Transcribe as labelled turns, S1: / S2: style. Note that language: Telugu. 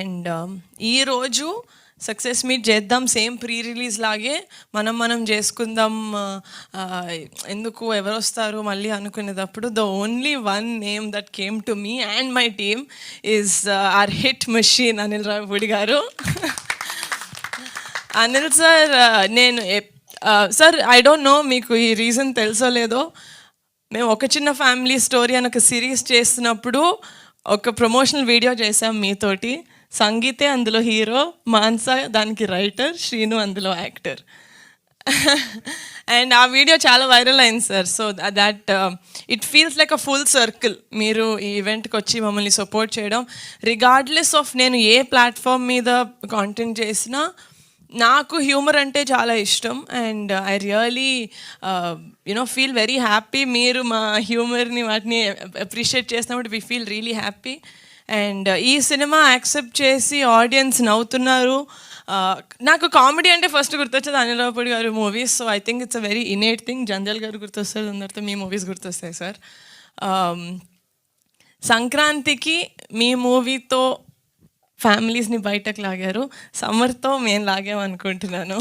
S1: అండ్ ఈరోజు సక్సెస్ మీట్ చేద్దాం, సేమ్ ప్రీ రిలీజ్ లాగే మనం చేసుకుందాం, ఎందుకు ఎవరు వస్తారు మళ్ళీ అనుకునేటప్పుడు the only one name that came to me and my team is our hit machine Anil Ravipudi garu. Anil sir, నేను సార్ ఐ డోంట్ నో మీకు ఈ రీజన్ తెలుసో లేదో, మేము ఒక చిన్న ఫ్యామిలీ స్టోరీ అని ఒక సిరీస్ చేస్తున్నప్పుడు ఒక ప్రమోషనల్ వీడియో చేసాం మీతోటి. సంగీతే అందులో హీరో, మాన్సా దానికి రైటర్, శ్రీను అందులో యాక్టర్. అండ్ ఆ వీడియో చాలా వైరల్ అయింది sir. So that it feels like a full circle. మీరు ఈ ఈవెంట్కి వచ్చి మమ్మల్ని సపోర్ట్ చేయడం, రిగార్డ్లెస్ ఆఫ్ నేను ఏ ప్లాట్ఫామ్ మీద కాంటెంట్ చేసినా నాకు హ్యూమర్ అంటే చాలా ఇష్టం. And I really feel very happy. మీరు మా హ్యూమర్ని వాటిని అప్రిషియేట్ చేసినప్పుడు we feel really happy. And ఈ సినిమా యాక్సెప్ట్ చేసి ఆడియన్స్ నవ్వుతున్నారు. నాకు కామెడీ అంటే ఫస్ట్ గుర్తొచ్చేది అనిల్ రావిపూడి గారు movies. So I think it's a very innate thing. జంజల్ గారు గుర్తొస్తారు, అందరితో మీ మూవీస్ గుర్తొస్తాయి సార్. సంక్రాంతికి మీ మూవీతో ఫ్యామిలీస్ని బయటకు లాగారు, సమ్మర్తో మేము లాగామనుకుంటున్నాను.